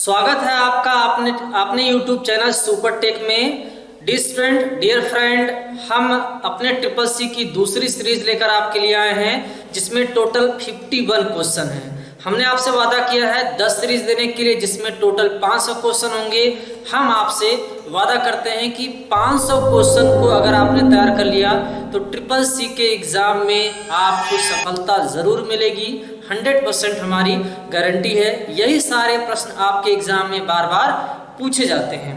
स्वागत है आपका अपने YouTube चैनल सुपर टेक में। डियर फ्रेंड, हम अपने ट्रिपल सी की दूसरी सीरीज लेकर आपके लिए आए हैं जिसमें टोटल 51 क्वेश्चन हैं। हमने आपसे वादा किया है 10 सीरीज देने के लिए जिसमें टोटल 500 क्वेश्चन होंगे। हम आपसे वादा करते हैं कि 500 क्वेश्चन को अगर आपने तैयार कर लिया तो ट्रिपल सी के एग्जाम में आपको सफलता जरूर मिलेगी। 100% हमारी गारंटी है। यही सारे प्रश्न आपके एग्जाम में बार बार पूछे जाते हैं।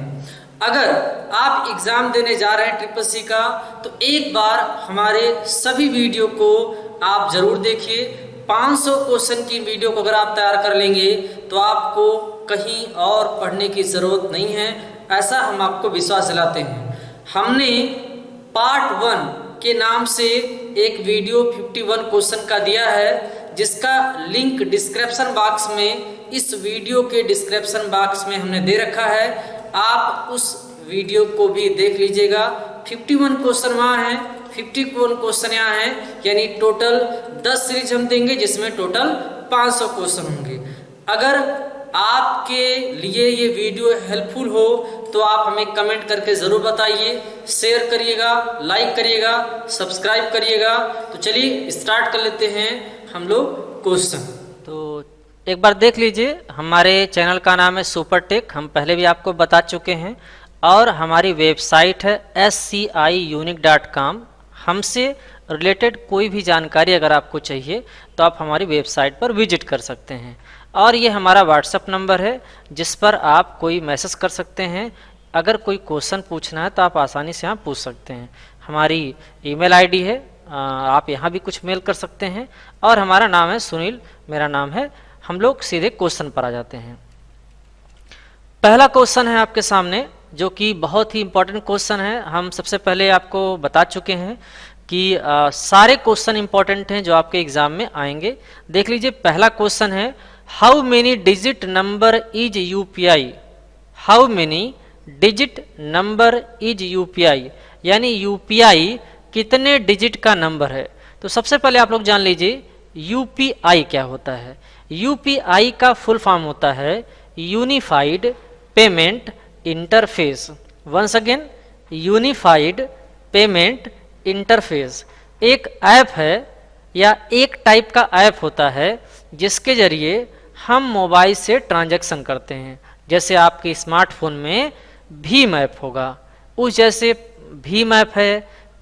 अगर आप एग्जाम देने जा रहे हैं ट्रिपल सी का तो एक बार हमारे सभी वीडियो को आप जरूर देखिए। 500 क्वेश्चन की वीडियो को अगर आप तैयार कर लेंगे तो आपको कहीं और पढ़ने की ज़रूरत नहीं है, ऐसा हम आपको विश्वास दिलाते हैं। हमने पार्ट 1 के नाम से एक वीडियो 51 क्वेश्चन का दिया है जिसका लिंक डिस्क्रिप्शन बॉक्स में, इस वीडियो के डिस्क्रिप्शन बॉक्स में हमने दे रखा है। आप उस वीडियो को भी देख लीजिएगा। 51 क्वेश्चन वहाँ हैं, 51 क्वेश्चन यहाँ हैं, यानी टोटल 10 सीरीज हम देंगे जिसमें टोटल 500 क्वेश्चन होंगे। अगर आपके लिए ये वीडियो हेल्पफुल हो तो आप हमें कमेंट करके ज़रूर बताइए, शेयर करिएगा, लाइक करिएगा, सब्सक्राइब करिएगा। तो चलिए स्टार्ट कर लेते हैं हम लोग क्वेश्चन। तो एक बार देख लीजिए, हमारे चैनल का नाम है सुपर टेक, हम पहले भी आपको बता चुके हैं, और हमारी वेबसाइट है sciunique.com। हमसे रिलेटेड कोई भी जानकारी अगर आपको चाहिए तो आप हमारी वेबसाइट पर विजिट कर सकते हैं। और ये हमारा व्हाट्सएप नंबर है जिस पर आप कोई मैसेज कर सकते हैं। अगर कोई क्वेश्चन पूछना है तो आप आसानी से यहाँ पूछ सकते हैं। हमारी ईमेल आईडी है, आप यहाँ भी कुछ मेल कर सकते हैं। और हमारा नाम है सुनील, मेरा नाम है। हम लोग सीधे क्वेश्चन पर आ जाते हैं। पहला क्वेश्चन है आपके सामने जो कि बहुत ही इंपॉर्टेंट क्वेश्चन है। हम सबसे पहले आपको बता चुके हैं कि सारे क्वेश्चन इंपॉर्टेंट हैं जो आपके एग्जाम में आएंगे। देख लीजिए, पहला क्वेश्चन है how many digit number is UPI. How many digit number is UPI, यानी यूपीआई कितने डिजिट का नंबर है। तो सबसे पहले आप लोग जान लीजिए यूपीआई क्या होता है। यूपीआई का फुल फॉर्म होता है unified payment interface. Once again, unified payment interface एक ऐप है या एक टाइप का ऐप होता है जिसके जरिए हम मोबाइल से ट्रांजैक्शन करते हैं। जैसे आपके स्मार्टफोन में भीम ऐप होगा, उस जैसे भीम ऐप है,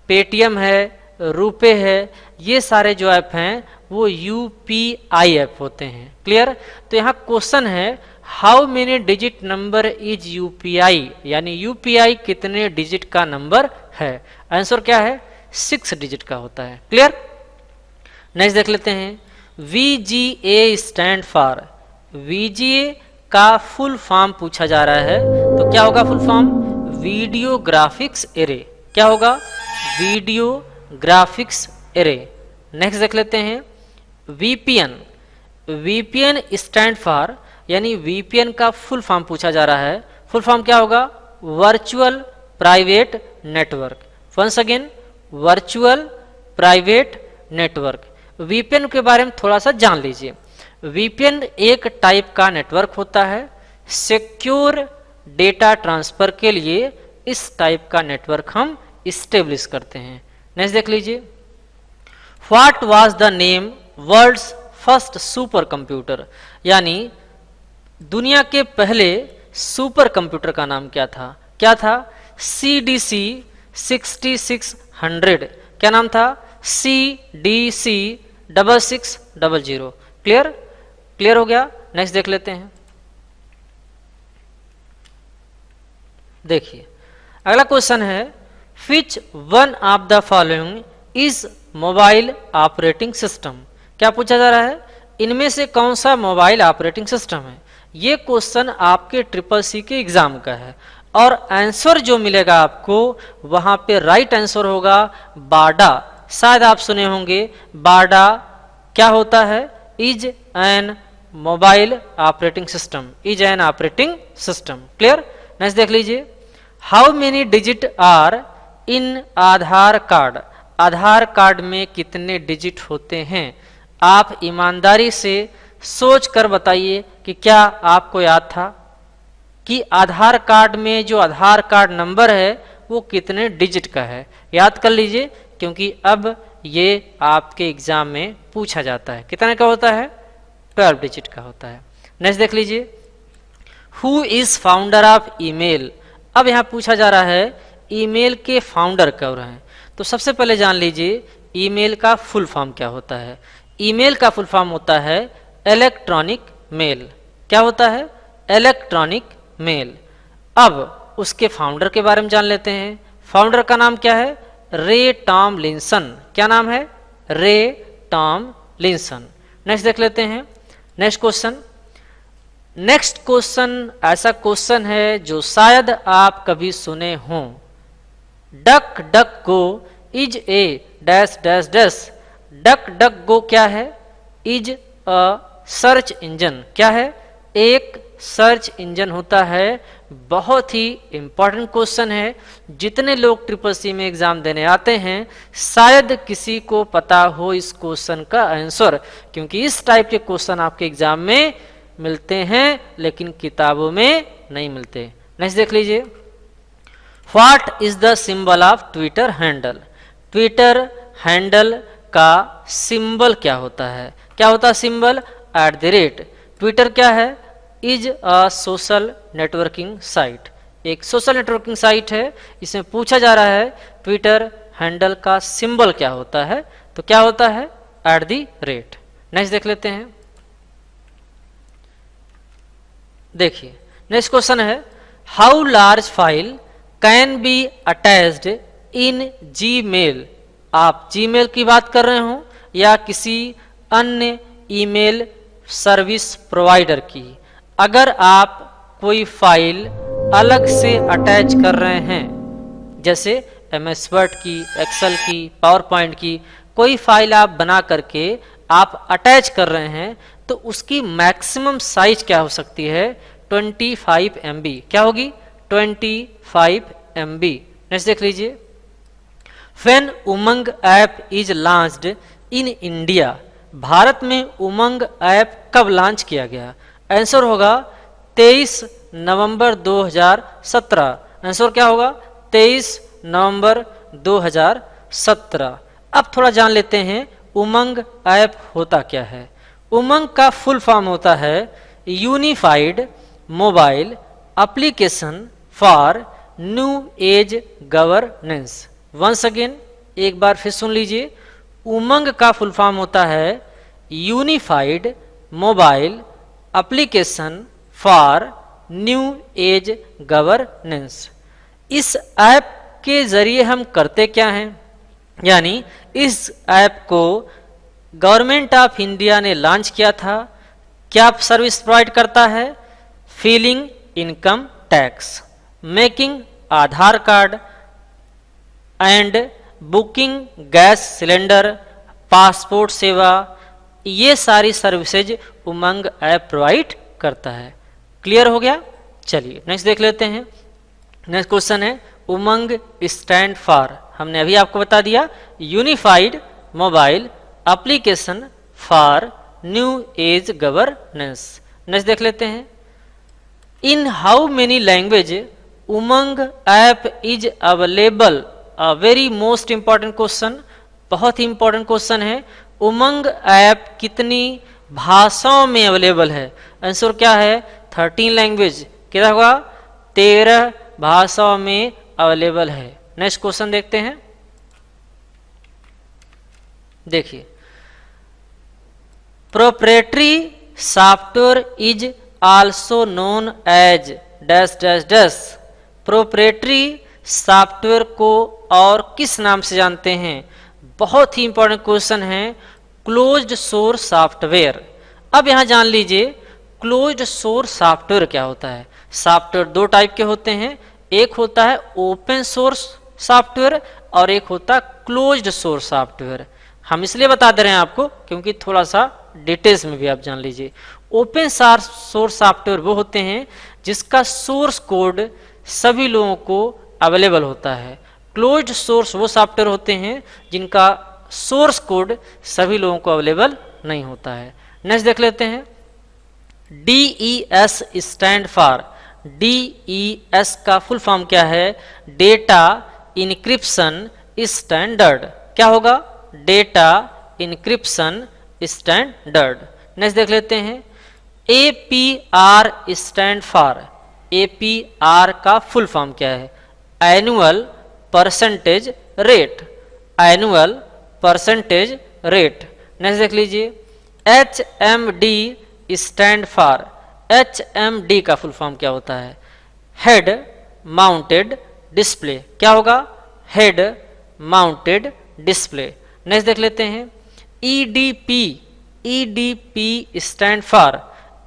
पेटीएम है, रुपे है, ये सारे जो ऐप हैं वो यूपीआई ऐप होते हैं। क्लियर? तो यहाँ क्वेश्चन है how many digit number is UPI, यानी यूपीआई कितने डिजिट का नंबर है। आंसर क्या है? 6 डिजिट का होता है। क्लियर? नेक्स्ट देख लेते हैं। VGA स्टैंड फॉर, VGA का फुल फॉर्म पूछा जा रहा है तो क्या होगा full form? Video graphics array. क्या होगा? Video graphics array. नेक्स्ट देख लेते हैं VPN, VPN स्टैंड फॉर, यानी VPN का फुल फॉर्म पूछा जा रहा है। फुल फॉर्म क्या होगा? Virtual private network. Once again, virtual private network. VPN के बारे में थोड़ा सा जान लीजिए। VPN एक टाइप का नेटवर्क होता है। सिक्योर डेटा ट्रांसफर के लिए इस टाइप का नेटवर्क हम इस्टेब्लिश करते हैं। नेक्स्ट देख लीजिए, what was the name world's first super computer, यानी दुनिया के पहले सुपर कंप्यूटर का नाम क्या था? क्या था? CDC 6600। क्या नाम था? CDC 6600। क्लियर? क्लियर हो गया? नेक्स्ट देख लेते हैं। देखिए, अगला क्वेश्चन है विच one of the following is mobile operating system. क्या पूछा जा रहा है? इनमें से कौन सा मोबाइल ऑपरेटिंग सिस्टम है। ये क्वेश्चन आपके ट्रिपल सी के एग्जाम का है और आंसर जो मिलेगा आपको वहां पे राइट आंसर होगा बाडा। शायद आप सुने होंगे बाडा क्या होता है? Is an mobile operating system, is an operating system. Clear? Next देख लीजिए, how many digit are in Aadhaar card. Aadhaar card में कितने डिजिट होते हैं? आप ईमानदारी से सोच कर बताइए कि क्या आपको याद था। कि आधार कार्ड में जो आधार कार्ड नंबर है वो कितने डिजिट का है। याद कर लीजिए, क्योंकि अब ये आपके एग्जाम में पूछा जाता है। कितने का होता है? 12 डिजिट का होता है। नेक्स्ट देख लीजिए, who is founder of email. अब यहाँ पूछा जा रहा है ईमेल के फाउंडर कौन हैं। तो सबसे पहले जान लीजिए ईमेल का फुल फॉर्म क्या होता है। ईमेल का फुल फॉर्म होता है इलेक्ट्रॉनिक मेल। क्या होता है? Electronic mail. अब उसके फाउंडर के बारे में जान लेते हैं। फाउंडर का नाम क्या है? रे टॉमलिंसन। क्या नाम है? रे टॉमलिंसन। नेक्स्ट देख लेते हैं नेक्स्ट क्वेश्चन। नेक्स्ट क्वेश्चन ऐसा क्वेश्चन है जो शायद आप कभी सुने हों। Duck duck go is a dash dash dash. Duck duck go क्या है? Is a search engine. क्या है? एक सर्च इंजन होता है। बहुत ही इंपॉर्टेंट क्वेश्चन है। जितने लोग ट्रिपल सी में एग्जाम देने आते हैं शायद किसी को पता हो इस क्वेश्चन का आंसर, क्योंकि इस टाइप के क्वेश्चन आपके एग्जाम में मिलते हैं लेकिन किताबों में नहीं मिलते। नेक्स्ट देख लीजिए, what is the symbol of Twitter handle. Twitter handle का सिंबल क्या होता है? क्या होता है सिंबल? @ ट्विटर क्या है? Is a social networking site. एक सोशल नेटवर्किंग साइट है। इसमें पूछा जा रहा है ट्विटर हैंडल का सिंबल क्या होता है। तो क्या होता है? @। नेक्स्ट देख लेते हैं। देखिए नेक्स्ट क्वेश्चन है, how large file can be attached in Gmail. आप जीमेल की बात कर रहे हो या किसी अन्य ईमेल सर्विस प्रोवाइडर की। अगर आप कोई फाइल अलग से अटैच कर रहे हैं, जैसे MS वर्ड की, एक्सेल की, पावर पॉइंट की, कोई फाइल आप बना करके आप अटैच कर रहे हैं, तो उसकी मैक्सिमम साइज क्या हो सकती है? 25 MB। क्या होगी? 25 MB। नेक्स्ट देख लीजिए, when Umang app is launched in India. Bharat में उमंग ऐप कब लॉन्च किया गया? आंसर होगा 23 नवंबर 2017। आंसर क्या होगा? 23 नवंबर 2017। अब थोड़ा जान लेते हैं उमंग ऐप होता क्या है। उमंग का फुल फॉर्म होता है unified mobile application for new age governance. Once again, एक बार फिर सुन लीजिए, उमंग का फुल फॉर्म होता है unified mobile application for new age governance. इस ऐप के जरिए हम करते क्या हैं? यानी इस ऐप को गवर्नमेंट ऑफ इंडिया ने लॉन्च किया था। क्या सर्विस प्रोवाइड करता है? Filling income tax, making Aadhaar card and booking gas cylinder, passport Seva, ये सारी सर्विसेज उमंग ऐप प्रोवाइड करता है। क्लियर हो गया? चलिए नेक्स्ट देख लेते हैं। नेक्स्ट क्वेश्चन है, उमंग स्टैंड फॉर। हमने अभी आपको बता दिया unified mobile application for new age governance. Next देख लेते हैं, in how many language Umang app is available. A very most important question, बहुत ही इंपॉर्टेंट क्वेश्चन है। उमंग ऐप कितनी भाषाओं में अवेलेबल है? आंसर क्या है? 13 लैंग्वेज। क्या होगा? 13 भाषाओं में अवेलेबल है। नेक्स्ट क्वेश्चन देखते हैं। देखिए, proprietary software is also known as dash dash dash. Proprietary software को और किस नाम से जानते हैं? बहुत ही इंपॉर्टेंट क्वेश्चन है। Closed source software. अब यहां जान लीजिए क्लोज्ड सोर्स सॉफ्टवेयर क्या होता है। सॉफ्टवेयर दो टाइप के होते हैं, एक होता है ओपन सोर्स सॉफ्टवेयर और एक होता है क्लोज्ड सोर्स सॉफ्टवेयर। हम इसलिए बता दे रहे हैं आपको क्योंकि थोड़ा सा डिटेल्स में भी आप जान लीजिए। ओपन सोर्स सॉफ्टवेयर वो होते हैं जिसका सोर्स कोड सभी लोगों को अवेलेबल होता है। क्लोज्ड सोर्स वो सॉफ्टवेयर होते हैं जिनका सोर्स कोड सभी लोगों को अवेलेबल नहीं होता है। नेक्स्ट देख लेते हैं, DES स्टैंड फॉर DES का फुल फॉर्म क्या है? Data encryption standard. क्या होगा? Data encryption standard. नेक्स्ट देख लेते हैं, APR स्टैंड फॉर। APR का फुल फॉर्म क्या है? Annual percentage rate. Annual percentage rate. Next देख लीजिए, HMD स्टैंड फॉर। HMD का फुल फॉर्म क्या होता है? Head mounted display. क्या होगा? Head mounted display. नेक्स्ट देख लेते हैं, EDP stand for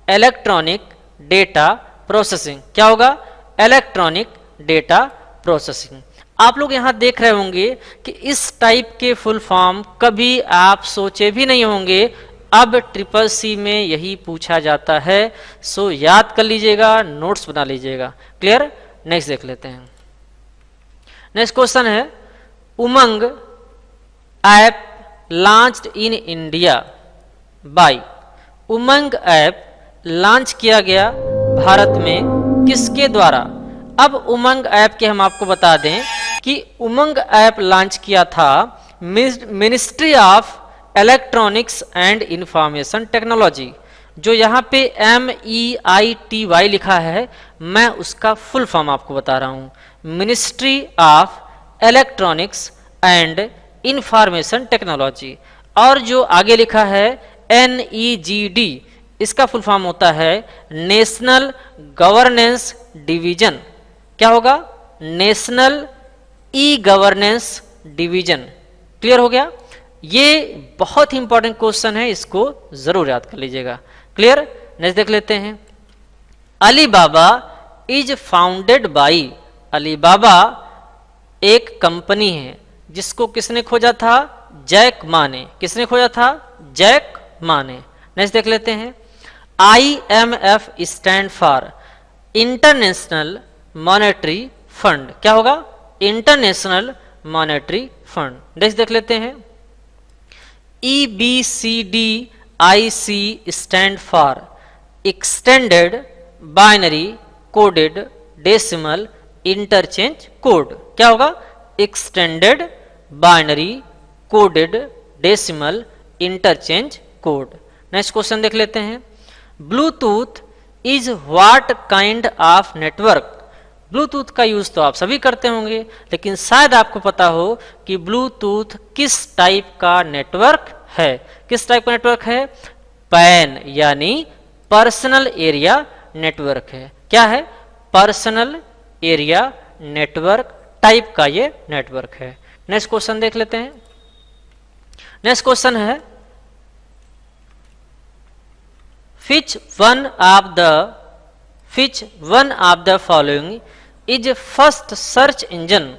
electronic data processing. क्या होगा? Electronic data processing. आप लोग यहाँ देख रहे होंगे कि इस टाइप के फुल फॉर्म कभी आप सोचे भी नहीं होंगे, अब CCC में यही पूछा जाता है। सो याद कर लीजिएगा, नोट्स बना लीजिएगा। क्लियर? नेक्स्ट देख लेते हैं। नेक्स्ट क्वेश्चन है, Umang app launched in India by. Umang app launch किया गया भारत में किसके द्वारा? अब उमंग ऐप के हम आपको बता दें कि उमंग ऐप लॉन्च किया था ministry of electronics and information technology. जो यहाँ पे MEITY लिखा है, मैं उसका फुल फॉर्म आपको बता रहा हूँ, ministry of electronics and information technology. और जो आगे लिखा है NEGD, इसका फुल फॉर्म होता है नेशनल गवर्नेंस डिवीजन। क्या होगा? National governance division. क्लियर हो गया? ये बहुत ही इंपॉर्टेंट क्वेश्चन है, इसको जरूर याद कर लीजिएगा। क्लियर? नेक्स्ट देख लेते हैं, Alibaba is founded by. Alibaba एक कंपनी है जिसको किसने खोजा था? जैक मा ने। किसने खोजा था? जैक मा ने। नेक्स्ट देख लेते हैं, IMF stand for international monetary fund. क्या होगा? International monetary fund. नेक्स्ट देख लेते हैं, EBCDIC stand for extended binary coded decimal interchange code. क्या होगा? Extended binary coded decimal interchange code. Next question देख लेते हैं, Bluetooth is what kind of network. Bluetooth का यूज तो आप सभी करते होंगे, लेकिन शायद आपको पता हो कि ब्लूटूथ किस टाइप का नेटवर्क है। किस टाइप का नेटवर्क है? पैन यानी पर्सनल एरिया नेटवर्क है। क्या है? पर्सनल एरिया नेटवर्क टाइप का ये नेटवर्क है। नेक्स्ट क्वेश्चन देख लेते हैं। नेक्स्ट क्वेश्चन है, which one of the following is first search engine.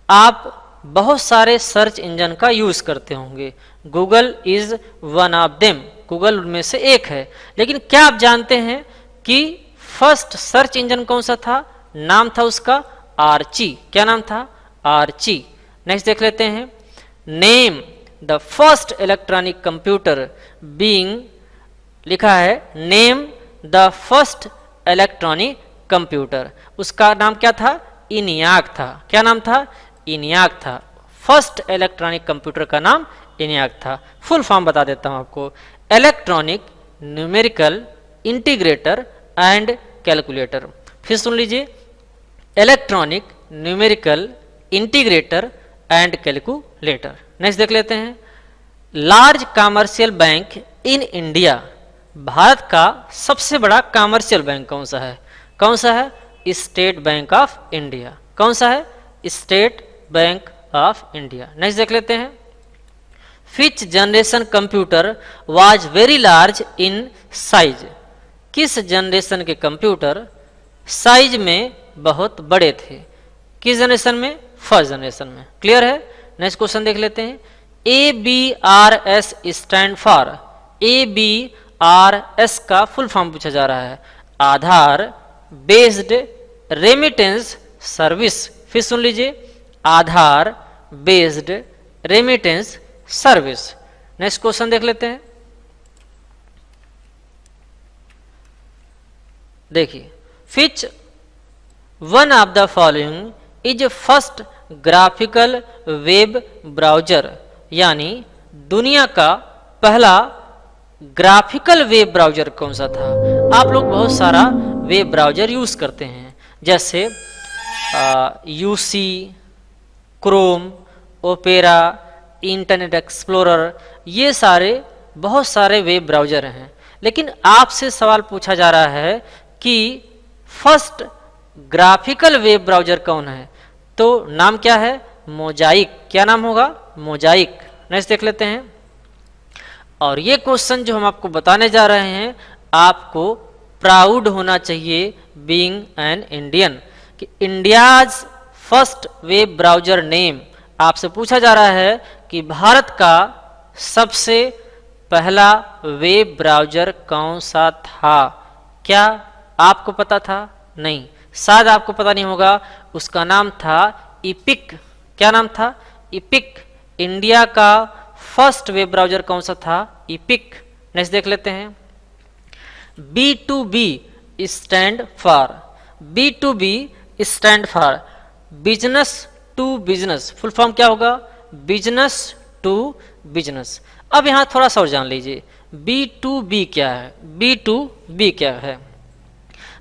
आप बहुत सारे सर्च इंजन का यूज करते होंगे, Google is one of them. Google उनमें से एक है, लेकिन क्या आप जानते हैं कि फर्स्ट सर्च इंजन कौन सा था? नाम था उसका आर्ची। क्या नाम था? आर्ची। नेक्स्ट देख लेते हैं, name the first electronic computer being. लिखा है name the first electronic computer. उसका नाम क्या था? इनियाक था। क्या नाम था? इनियाक था। फर्स्ट इलेक्ट्रॉनिक कंप्यूटर का नाम इनियाक था। फुल फॉर्म बता देता हूं आपको, electronic numerical integrator and calculator. फिर सुन लीजिए, electronic numerical integrator and calculator. Next देख लेते हैं, large commercial bank in India. Bharat का सबसे बड़ा कमर्शियल बैंक कौन सा है? कौन सा है? State bank of India. कौन सा है? State bank of India. Next देख लेते हैं, Fitch generation computer was very large in size. किस जनरेशन के कंप्यूटर साइज में बहुत बड़े थे? किस जनरेशन में? फर्स्ट जनरेशन में। क्लियर है? नेक्स्ट क्वेश्चन देख लेते हैं, ABRS स्टैंड फॉर। ABRS का फुल फॉर्म पूछा जा रहा है, आधार बेस्ड रेमिटेंस सर्विस। फिर सुन लीजिए, Aadhaar based remittance service. Next question देख लेते हैं, देखिए, which one of the following is first graphical web browser, यानी दुनिया का पहला ग्राफिकल वेब ब्राउजर कौन सा था। आप लोग बहुत सारा वेब ब्राउजर यूज करते हैं, जैसे UC, Chrome, opera, internet explorer, ये सारे बहुत सारे वेब ब्राउजर हैं। लेकिन आपसे सवाल पूछा जा रहा है कि फर्स्ट ग्राफिकल वेब ब्राउजर कौन है, तो नाम क्या है, मोजाइक। क्या नाम होगा, मोजाइक। नेक्स्ट देख लेते हैं। और ये क्वेश्चन जो हम आपको बताने जा रहे हैं, आपको प्राउड होना चाहिए बीइंग एन इंडियन, कि India's first web browser name. आपसे पूछा जा रहा है कि भारत का सबसे पहला वेब ब्राउजर कौन सा था। क्या आपको पता था? नहीं, शायद आपको पता नहीं होगा। उसका नाम था इपिक। क्या नाम था? इपिक। इंडिया का फर्स्ट वेब ब्राउजर कौन सा था? इपिक। नेक्स्ट देख लेते हैं। B2B stand for, B2B stand for business to business. Full form क्या होगा? Business to business. अब यहां थोड़ा सा और जान लीजिए, B2B क्या है, B2B क्या है।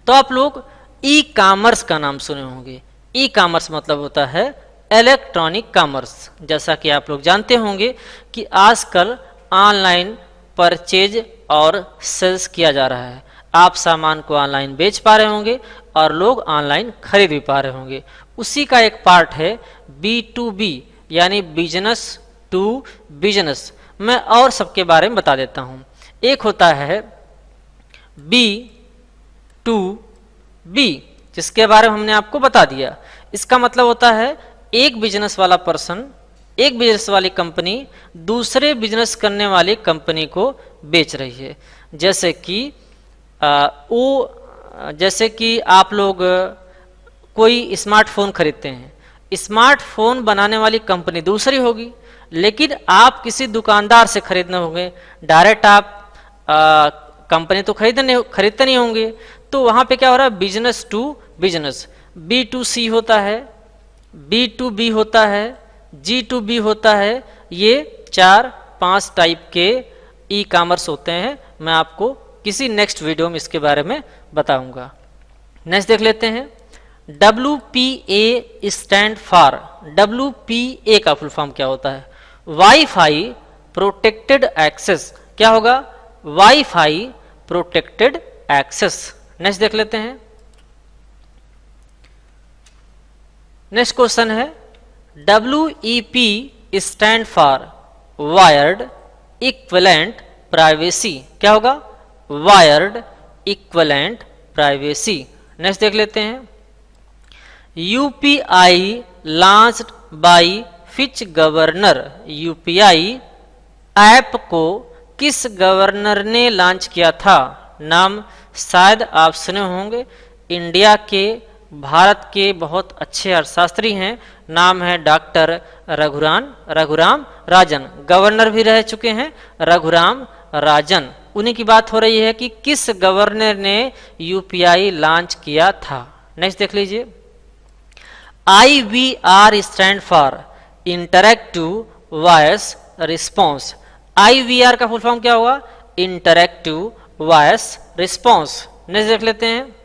तो आप लोग ई कॉमर्स का नाम सुने होंगे। ई कॉमर्स मतलब होता है इलेक्ट्रॉनिक कॉमर्स। जैसा कि आप लोग जानते होंगे कि आजकल ऑनलाइन परचेज और सेल्स किया जा रहा है। आप सामान को ऑनलाइन बेच पा रहे होंगे और लोग ऑनलाइन खरीद भी पा रहे होंगे। उसी का एक पार्ट है B2B, यानी बिजनेस टू बिजनेस। मैं और सबके बारे में बता देता हूं। एक होता है B2B, जिसके बारे में हमने आपको बता दिया। इसका मतलब होता है एक बिजनेस वाला पर्सन, एक बिजनेस वाली कंपनी दूसरे बिजनेस करने वाली कंपनी को बेच रही है। जैसे कि आप लोग कोई स्मार्टफोन खरीदते हैं, स्मार्टफोन बनाने वाली कंपनी दूसरी होगी, लेकिन आप किसी दुकानदार से खरीदने होंगे। डायरेक्ट आप कंपनी तो खरीदते नहीं होंगे। तो वहां पे क्या हो रहा है? Business to business. B2C होता है, B2B होता है, G2B होता है। ये 4-5 टाइप के ई कॉमर्स होते हैं। मैं आपको किसी नेक्स्ट वीडियो में इसके बारे में बताऊंगा। नेक्स्ट देख लेते हैं। WPA स्टैंड फॉर, WPA का फुल फॉर्म क्या होता है? Wifi protected access. क्या होगा? Wifi protected access. नेक्स्ट देख लेते हैं। नेक्स्ट क्वेश्चन है WEP stand for wired equivalent privacy. क्या होगा? Wired equivalent privacy. नेक्स्ट देख लेते हैं। UPI launched by which governor. UPI app को किस गवर्नर ने लॉन्च किया था? नाम शायद आप सुने होंगे। इंडिया के, भारत के बहुत अच्छे अर्थशास्त्री हैं। नाम है डॉक्टर रघुराम राजन। गवर्नर भी रह चुके हैं रघुराम राजन। उन्हीं की बात हो रही है कि किस गवर्नर ने UPI लॉन्च किया था। नेक्स्ट देख लीजिए। IVR stand for interactive voice response. IVR का फुल फॉर्म क्या होगा? Interactive voice response. नेक्स्ट देख लेते हैं।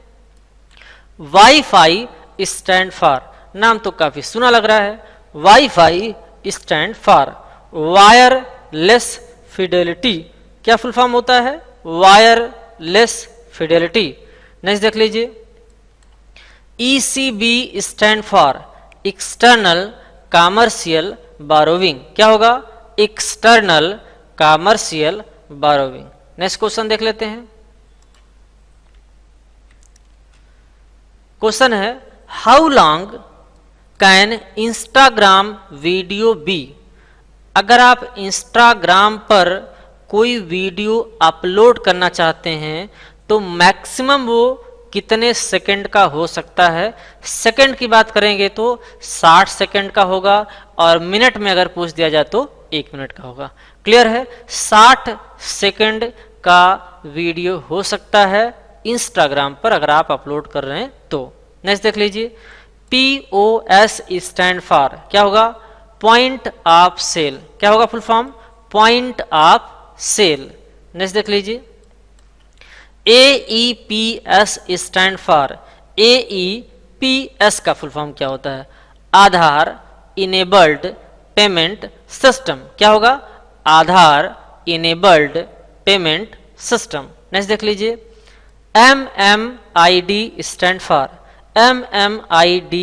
वाईफाई स्टैंड फॉर, नाम तो काफी सुना लग रहा है। WiFi stand for wireless fidelity. क्या फुल फॉर्म होता है? Wireless fidelity. नेक्स्ट देख लीजिए। ECB stand for external commercial borrowing. क्या होगा? External commercial borrowing. Next question देख लेते हैं। क्वेश्चन है how long can Instagram video be. अगर आप इंस्टाग्राम पर कोई वीडियो अपलोड करना चाहते हैं तो मैक्सिमम वो कितने सेकंड का हो सकता है? सेकंड की बात करेंगे तो 60 सेकंड का होगा, और मिनट में अगर पूछ दिया जाए तो 1 मिनट का होगा। क्लियर है? 60 सेकंड का वीडियो हो सकता है इंस्टाग्राम पर अगर आप अपलोड कर रहे हैं तो। नेक्स्ट देख लीजिए, POS स्टैंड फॉर क्या होगा? Point of sale. क्या होगा full form? Point of sale. Next देख लीजिए, AEPS स्टैंड फॉर, AEPS का फुल फॉर्म क्या होता है? Aadhaar enabled payment system. क्या होगा? Aadhaar enabled payment system. Next देख लीजिए, MMID स्टैंड फॉर, MMID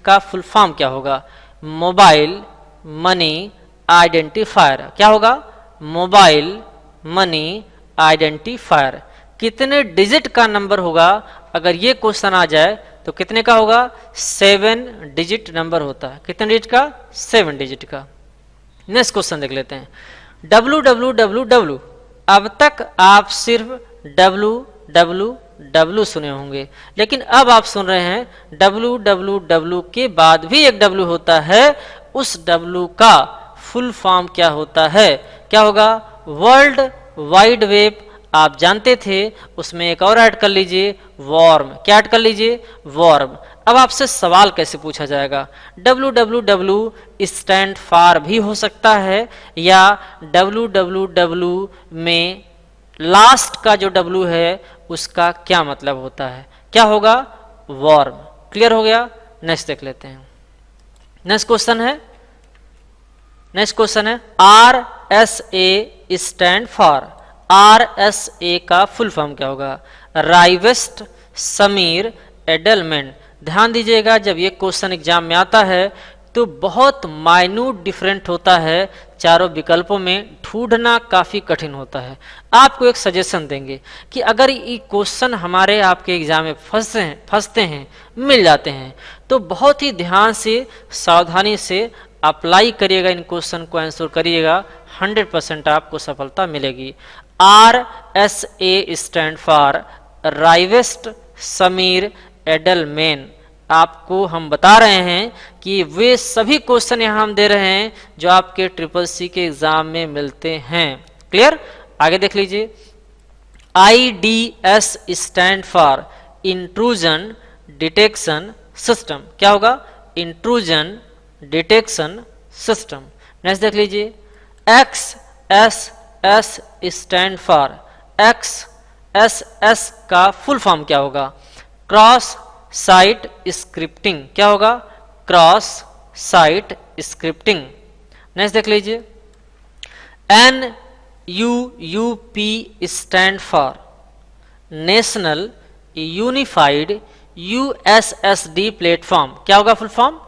का फुल फॉर्म क्या होगा? Mobile money identifier. क्या होगा? Mobile money identifier. कितने डिजिट का नंबर होगा? अगर ये क्वेश्चन आ जाए तो कितने का होगा? 7 डिजिट नंबर होता है। कितने डिजिट का? 7 डिजिट का। नेक्स्ट क्वेश्चन देख लेते हैं, www। अब तक आप सिर्फ www सुने होंगे, लेकिन अब आप सुन रहे हैं www के बाद भी एक W होता है। उस W का फुल फॉर्म क्या होता है? क्या होगा? World wide web. आप जानते थे, उसमें एक और ऐड कर लीजिए, वॉर्म। क्या ऐड कर लीजिए? वॉर्म। अब आपसे सवाल कैसे पूछा जाएगा? www स्टैंड फॉर भी हो सकता है, या www में लास्ट का जो W है उसका क्या मतलब होता है? क्या होगा? वॉर्म। क्लियर हो गया? नेक्स्ट देख लेते हैं। नेक्स्ट क्वेश्चन है RSA स्टैंड फॉर, RSA का फुल फॉर्म क्या होगा? राइवेस्ट समीर एडलमेंट। ध्यान दीजिएगा, जब ये क्वेश्चन एग्जाम में आता है तो बहुत माइन्यूट डिफरेंट होता है, चारों विकल्पों में ढूंढना काफ़ी कठिन होता है। आपको एक सजेशन देंगे कि अगर ये क्वेश्चन हमारे आपके एग्जाम में फंसते हैं, मिल जाते हैं, तो बहुत ही ध्यान से, सावधानी से अप्लाई करिएगा, इन क्वेश्चन को आंसर करिएगा, 100% आपको सफलता मिलेगी। RSA stand for Rivest Shamir Adleman. आपको हम बता रहे हैं कि वे सभी क्वेश्चन यहाँ हम दे रहे हैं जो आपके SSC के एग्जाम में मिलते हैं। क्लियर? आगे देख लीजिए, IDS stand for intrusion detection system. क्या होगा? Intrusion detection system. नेक्स्ट देख लीजिए, XSS स्टैंड फॉर, XSS का फुल फॉर्म क्या होगा? Cross site scripting. क्या होगा? Cross site scripting. नेक्स्ट देख लीजिए, NUUP stand for national unified USSD platform. क्या होगा full form?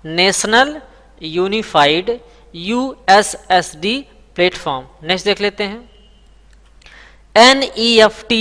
National unified USSD platform. Next देख लेते हैं, NEFT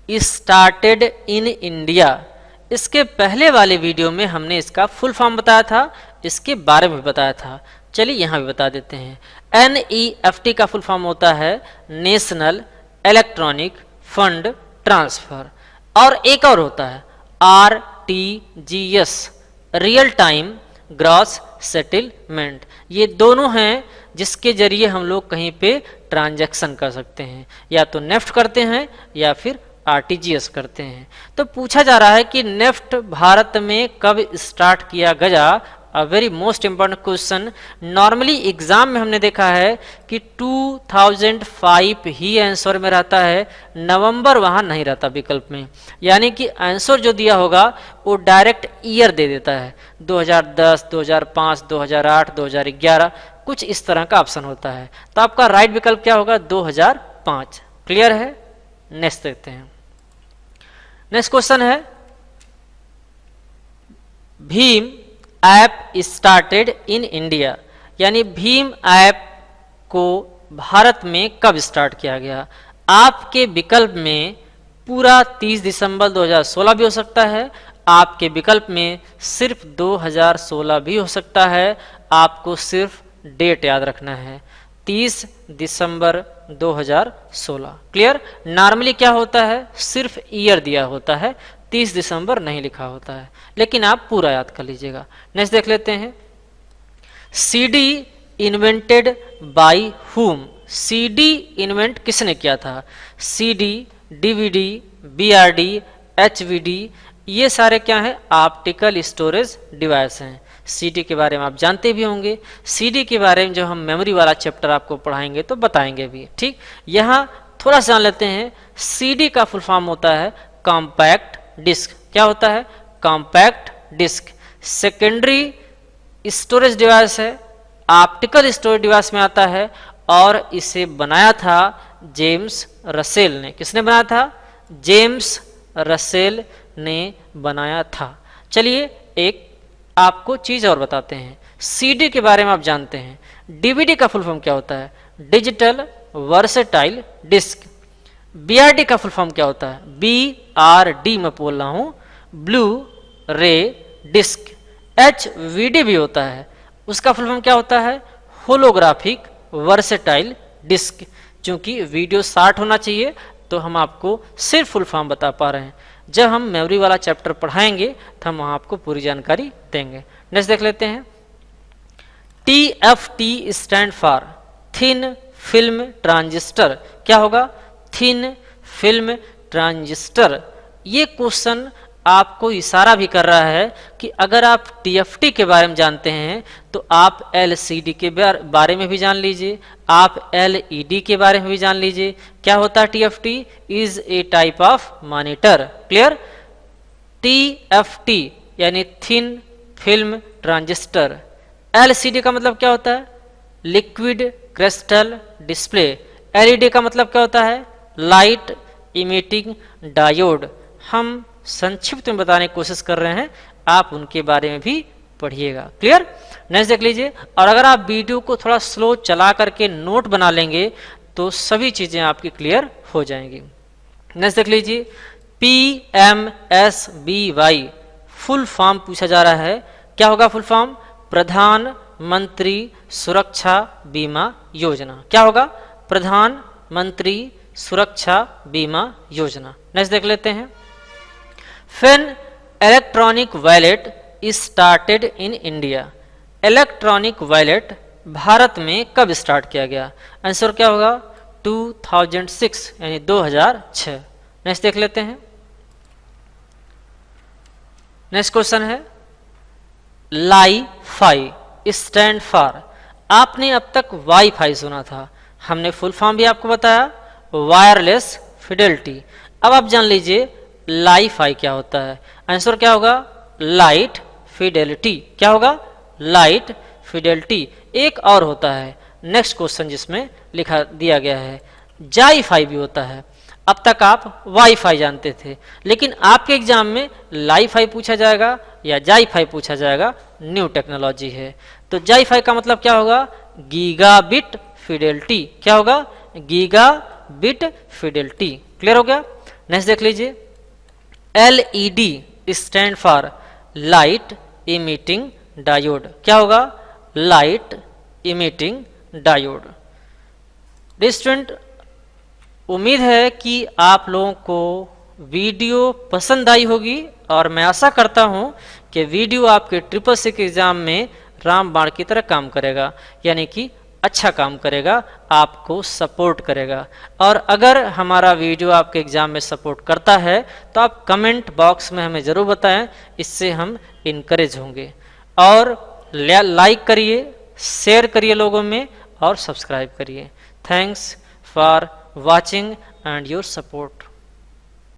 स्टार्टेड इन इंडिया। इसके पहले वाले वीडियो में हमने इसका फुल फॉर्म बताया था, इसके बारे में बताया था। चलिए यहाँ भी बता देते हैं। NEFT का फुल फॉर्म होता है नेशनल इलेक्ट्रॉनिक फंड ट्रांसफर, और एक और होता है RTGS, real time gross settlement. ये दोनों हैं जिसके जरिए हम लोग कहीं पे ट्रांजैक्शन कर सकते हैं, या तो नेफ्ट करते हैं या फिर RTGS करते हैं। तो पूछा जा रहा है कि नेफ्ट भारत में कब स्टार्ट किया गया? A very most important question. Normally exam में हमने देखा है कि 2005 ही आंसर में रहता है, नवंबर वहां नहीं रहता विकल्प में, यानी कि आंसर जो दिया होगा वो डायरेक्ट ईयर दे देता है, 2010, 2005, 2008, 2011, कुछ इस तरह का ऑप्शन होता है। तो आपका राइट विकल्प क्या होगा? 2005। क्लियर है? नेक्स्ट देखते हैं। नेक्स्ट क्वेश्चन है, Bhim app started in India, यानी भीम ऐप को भारत में कब स्टार्ट किया गया? आपके विकल्प में पूरा 30 दिसंबर 2016 भी हो सकता है, आपके विकल्प में सिर्फ 2016 भी हो सकता है। आपको सिर्फ डेट याद रखना है, 30 दिसंबर 2016। क्लियर? नॉर्मली क्या होता है? सिर्फ ईयर दिया होता है, 30 दिसंबर नहीं लिखा होता है, लेकिन आप पूरा याद कर लीजिएगा। नेक्स्ट देख लेते हैं, CD invented by whom. CD invent किसने किया था? CD डीवीडी, बीआरडी, एचवीडी, ये सारे क्या हैं? ऑप्टिकल स्टोरेज डिवाइस हैं। सीडी के बारे में आप जानते भी होंगे। सीडी के बारे में जब हम मेमोरी वाला चैप्टर आपको पढ़ाएंगे तो बताएंगे भी, ठीक। यहाँ थोड़ा सा जान लेते हैं। सीडी का फुल फॉर्म होता है कॉम्पैक्ट डिस्क। क्या होता है? Compact disc. Secondary storage device है, ऑप्टिकल स्टोरेज डिवाइस में आता है, और इसे बनाया था जेम्स रसेल ने। किसने बनाया था? जेम्स रसेल ने बनाया था। चलिए एक आपको चीज और बताते हैं। सीडी के बारे में आप जानते हैं। डीवीडी का फुल फॉर्म क्या होता है? Digital versatile disc. बीआरडी का फुल फॉर्म क्या होता है? बीआरडी मैं बोल रहा हूं, ब्लू रे डिस्क। एचवीडी भी होता है, उसका फुल फॉर्म क्या होता है? Holographic versatile disc. क्योंकि वीडियो शॉर्ट होना चाहिए तो हम आपको सिर्फ फुल फॉर्म बता पा रहे हैं। जब हम मेमोरी वाला चैप्टर पढ़ाएंगे तो हम वहां आपको पूरी जानकारी देंगे। नेक्स्ट देख लेते हैं। TFT stand for thin film transistor. क्या होगा? Thin film transistor. ये क्वेश्चन आपको इशारा भी कर रहा है कि अगर आप TFT के बारे में जानते हैं तो आप LCD के बारे में भी जान लीजिए, आप LED के बारे में भी जान लीजिए। क्या होता है TFT? Is a type of monitor. Clear? TFT यानी थिन फिल्म ट्रांजिस्टर। LCD का मतलब क्या होता है? Liquid crystal display. LED का मतलब क्या होता है? Light emitting diode. हम संक्षिप्त में बताने की कोशिश कर रहे हैं, आप उनके बारे में भी पढ़िएगा। क्लियर? नेक्स्ट देख लीजिए। और अगर आप वीडियो को थोड़ा स्लो चला करके नोट बना लेंगे तो सभी चीजें आपकी क्लियर हो जाएंगी। नेक्स्ट देख लीजिए। PMSBY फुल फॉर्म पूछा जा रहा है। क्या होगा फुल फॉर्म? प्रधानमंत्री सुरक्षा बीमा योजना। क्या होगा? प्रधानमंत्री सुरक्षा बीमा योजना। नेक्स्ट देख लेते हैं। When electronic wallet is started in India? Electronic wallet Bharat में कब स्टार्ट किया गया? आंसर क्या होगा? 2006 यानी 2006। नेक्स्ट देख लेते हैं। नेक्स्ट क्वेश्चन है लाईफाई स्टैंड फॉर। आपने अब तक वाईफाई सुना था, हमने फुल फॉर्म भी आपको बताया, वायरलेस फिडेलिटी। अब आप जान लीजिए लाईफाई क्या होता है। आंसर क्या होगा? Light Fidelity. क्या होगा? Light Fidelity. एक और होता है नेक्स्ट क्वेश्चन जिसमें लिखा दिया गया है, जाईफाई भी होता है। अब तक आप वाईफाई जानते थे, लेकिन आपके एग्जाम में लाईफाई पूछा जाएगा या जाईफाई पूछा जाएगा, न्यू टेक्नोलॉजी है। तो जाईफाई का मतलब क्या होगा? Gigabit Fidelity. क्या होगा? Gigabit Fidelity. क्लियर हो गया? नेक्स्ट देख लीजिए। LED stand for light emitting diode. क्या होगा? Light emitting diode. स्टूडेंट, उम्मीद है कि आप लोगों को वीडियो पसंद आई होगी और मैं आशा करता हूं कि वीडियो आपके SSC एग्जाम में रामबाण की तरह काम करेगा, यानी कि अच्छा काम करेगा, आपको सपोर्ट करेगा। और अगर हमारा वीडियो आपके एग्जाम में सपोर्ट करता है तो आप कमेंट बॉक्स में हमें ज़रूर बताएं, इससे हम इनकरेज होंगे। और लाइक करिए, शेयर करिए लोगों में और सब्सक्राइब करिए। Thanks for watching and your support.